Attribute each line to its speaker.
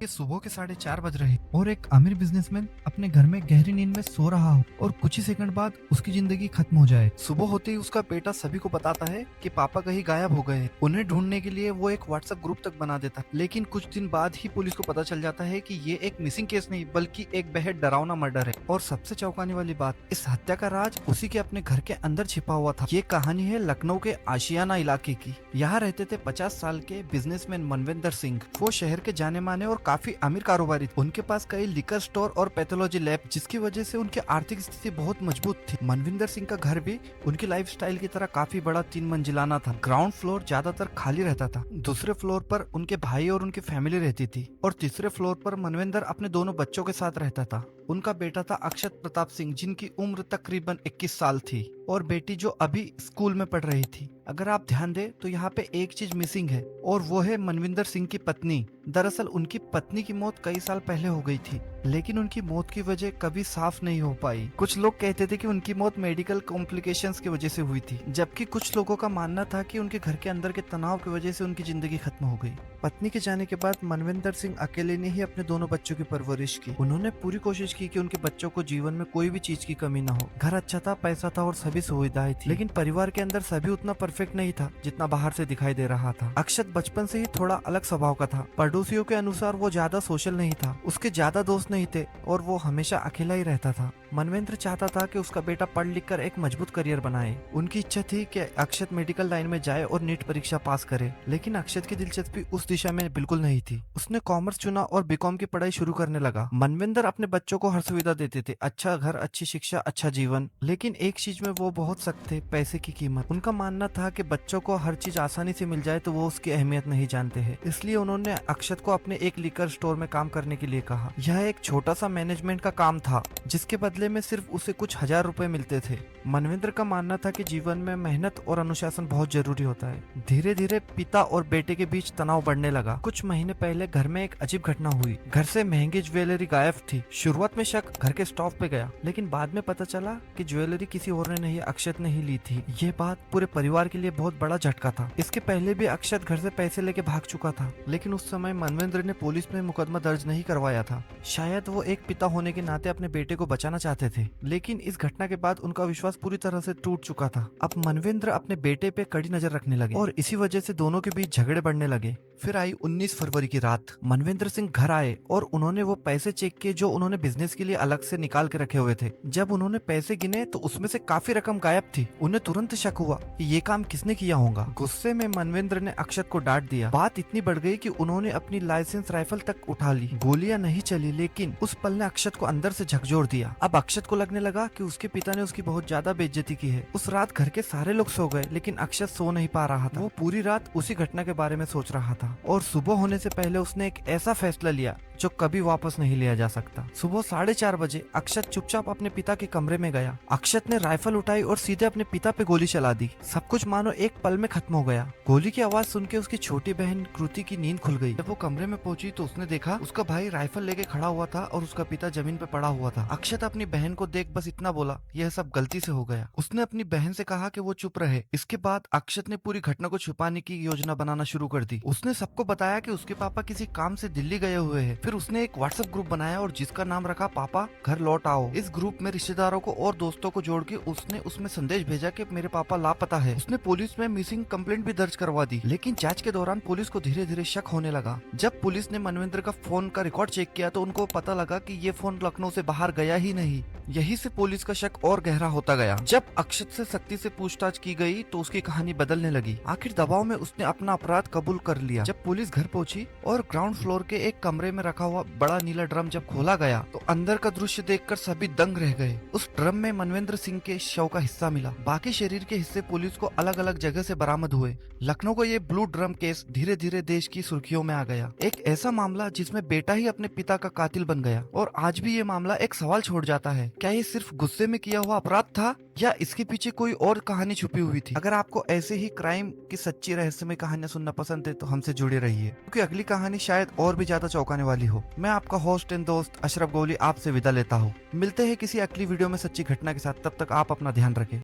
Speaker 1: ये सुबह के 4:30 बज रहे और एक अमीर बिजनेसमैन अपने घर में गहरी नींद में सो रहा हो और कुछ ही सेकंड बाद उसकी जिंदगी खत्म हो जाए। सुबह होते ही उसका बेटा सभी को बताता है कि पापा कहीं गायब हो गए। उन्हें ढूंढने के लिए वो एक व्हाट्सएप ग्रुप तक बना देता है, लेकिन कुछ दिन बाद ही पुलिस को पता चल जाता है कि ये एक मिसिंग केस नहीं बल्कि एक बेहद डरावना मर्डर है। और सबसे चौंकाने वाली बात, इस हत्या का राज उसी के अपने घर के अंदर छिपा हुआ था। ये कहानी है लखनऊ के आशियाना इलाके की। यहाँ रहते थे 50 साल के बिजनेसमैन मनविंदर सिंह। वो शहर के जाने माने और काफी अमीर कारोबारी थे। उनके पास कई लिकर स्टोर और पैथोलॉजी लैब, जिसकी वजह से उनकी आर्थिक स्थिति बहुत मजबूत थी। मनविंदर सिंह का घर भी उनकी लाइफस्टाइल की तरह काफी बड़ा 3 मंजिलाना था। ग्राउंड फ्लोर ज्यादातर खाली रहता था, दूसरे फ्लोर पर उनके भाई और उनकी फैमिली रहती थी और तीसरे फ्लोर पर मनविंदर अपने दोनों बच्चों के साथ रहता था। उनका बेटा था अक्षत प्रताप सिंह, जिनकी उम्र तकरीबन 21 साल थी, और बेटी जो अभी स्कूल में पढ़ रही थी। अगर आप ध्यान दें तो यहाँ पे एक चीज मिसिंग है और वो है मनविंदर सिंह की पत्नी। दरअसल उनकी पत्नी की मौत कई साल पहले हो गई थी, लेकिन उनकी मौत की वजह कभी साफ नहीं हो पाई। कुछ लोग कहते थे कि उनकी मौत मेडिकल कॉम्प्लिकेशंस की वजह से हुई थी, जबकि कुछ लोगों का मानना था कि उनके घर के अंदर के तनाव की वजह से उनकी जिंदगी खत्म हो गई। पत्नी के जाने के बाद मनविंदर सिंह अकेले ने ही अपने दोनों बच्चों की परवरिश की। उन्होंने पूरी कोशिश की कि उनके बच्चों को जीवन में कोई भी चीज की कमी ना हो। घर अच्छा था, पैसा था और सभी सुविधाएं थी, लेकिन परिवार के अंदर सभी उतना परफेक्ट नहीं था जितना बाहर से दिखाई दे रहा था। अक्षत बचपन से ही थोड़ा अलग स्वभाव का था। पड़ोसियों के अनुसार वो ज्यादा सोशल नहीं था, उसके ज्यादा दोस्त नहीं थे और वो हमेशा अकेला ही रहता था। मनविंद्र चाहता था कि उसका बेटा पढ़ लिख कर एक मजबूत करियर बनाए। उनकी इच्छा थी कि अक्षत मेडिकल लाइन में जाए और नीट परीक्षा पास करे, लेकिन अक्षत की दिलचस्पी उस दिशा में बिल्कुल नहीं थी। उसने कॉमर्स चुना और बीकॉम की पढ़ाई शुरू करने लगा। मनविंदर अपने बच्चों को हर सुविधा देते थे, अच्छा घर, अच्छी शिक्षा, अच्छा जीवन, लेकिन एक चीज में वो बहुत सख्त थे, पैसे की कीमत। उनका मानना था कि बच्चों को हर चीज आसानी से मिल जाए तो वो उसकी अहमियत नहीं जानते हैं। इसलिए उन्होंने अक्षत को अपने एक लिकर स्टोर में काम करने के लिए कहा। यह एक छोटा सा मैनेजमेंट का काम था, जिसके बदले में सिर्फ उसे कुछ हजार रुपए मिलते थे। मनविंद्र का मानना था कि जीवन में मेहनत और अनुशासन बहुत जरूरी होता है। धीरे धीरे पिता और बेटे के बीच तनाव बढ़ने लगा। कुछ महीने पहले घर में एक अजीब घटना हुई। घर से महंगी ज्वेलरी गायब थी। शुरुआत में शक घर के स्टॉक पे गया, लेकिन बाद में पता चला कि ज्वेलरी किसी और ने नहीं, अक्षत ने ही ली थी। ये बात पूरे परिवार के लिए बहुत बड़ा झटका था। इसके पहले भी अक्षत घर से पैसे लेके भाग चुका था, लेकिन उस समय मनविंद्र ने पुलिस में मुकदमा दर्ज नहीं करवाया था। शायद वो एक पिता होने के नाते अपने बेटे को बचाना चाहते थे, लेकिन इस घटना के बाद उनका विश्वास पूरी तरह से टूट चुका था। अब मनविंद्र अपने बेटे पे कड़ी नजर रखने लगे और इसी वजह से दोनों के बीच झगड़े बढ़ने लगे। फिर आई 19 फरवरी की रात। मनविंद्र सिंह घर आए और उन्होंने वो पैसे चेक किए जो उन्होंने बिजनेस के लिए अलग से निकाल के रखे हुए थे। जब उन्होंने पैसे गिने तो उसमें से काफी रकम गायब थी। उन्हें तुरंत शक हुआ कि ये काम किसने किया होगा। गुस्से में मनविंद्र ने अक्षत को डांट दिया। बात इतनी बढ़ गई कि उन्होंने अपनी लाइसेंस राइफल तक उठा ली। गोलियां नहीं चली, लेकिन उस पल ने अक्षत को अंदर से झकझोर दिया। अब अक्षत को लगने लगा कि उसके पिता ने उसकी बहुत ज्यादा बेइज्जती की है। उस रात घर के सारे लोग सो गए, लेकिन अक्षत सो नहीं पा रहा था। वो पूरी रात उसी घटना के बारे में सोच रहा था और सुबह होने से पहले उसने एक ऐसा फैसला लिया जो कभी वापस नहीं लिया जा सकता। सुबह 4:30 बजे अक्षत चुपचाप अपने पिता के कमरे में गया। अक्षत ने राइफल उठाई और सीधे अपने पिता पे गोली चला दी। सब कुछ मानो एक पल में खत्म हो गया। गोली की आवाज सुन के उसकी छोटी बहन कृति की नींद खुल गई। जब वो कमरे में पहुंची तो उसने देखा उसका भाई राइफल लेके खड़ा हुआ था और उसका पिता जमीन पे पड़ा हुआ था। अक्षत अपनी बहन को देख बस इतना बोला, यह सब गलती से हो गया। उसने अपनी बहन से कहा कि वो चुप रहे। इसके बाद अक्षत ने पूरी घटना को छुपाने की योजना बनाना शुरू कर दी। उसने सबको बताया कि उसके पापा किसी काम से दिल्ली गए हुए हैं। फिर उसने एक व्हाट्सएप ग्रुप बनाया और जिसका नाम रखा पापा घर लौट आओ। इस ग्रुप में रिश्तेदारों को और दोस्तों को जोड़ के उसने उसमें संदेश भेजा कि मेरे पापा लापता है। उसने पुलिस में मिसिंग कंप्लेंट भी दर्ज करवा दी, लेकिन जांच के दौरान पुलिस को धीरे धीरे शक होने लगा। जब पुलिस ने मनविंद्र का फोन का रिकॉर्ड चेक किया तो उनको पता लगा कि ये फोन लखनऊ से बाहर गया ही नहीं। यही से पुलिस का शक और गहरा होता गया। जब अक्षत से सख्ती से पूछताछ की गई तो उसकी कहानी बदलने लगी। आखिर दबाव में उसने अपना अपराध कबूल कर लिया। जब पुलिस घर पहुंची और ग्राउंड फ्लोर के एक कमरे में रखा हुआ बड़ा नीला ड्रम जब खोला गया तो अंदर का दृश्य देखकर सभी दंग रह गए। उस ड्रम में मनविंद्र सिंह के शव का हिस्सा मिला। बाकी शरीर के हिस्से पुलिस को अलग अलग जगह से बरामद हुए। लखनऊ का ये ब्लू ड्रम केस धीरे धीरे देश की सुर्खियों में आ गया। एक ऐसा मामला जिसमें बेटा ही अपने पिता का कातिल बन गया। और आज भी ये मामला एक सवाल छोड़ जाता है, क्या ये सिर्फ गुस्से में किया हुआ अपराध था या इसके पीछे कोई और कहानी छुपी हुई थी? अगर आपको ऐसे ही क्राइम की सच्ची रहस्यमय कहानियां सुनना पसंद है तो हमसे जुड़े रहिए, क्योंकि अगली कहानी शायद और भी ज्यादा चौंकाने वाली हो। मैं आपका होस्ट एंड दोस्त अशरफ गोली आपसे विदा लेता हूँ। मिलते हैं किसी अगली वीडियो में सच्ची घटना के साथ। तब तक आप अपना ध्यान रखें।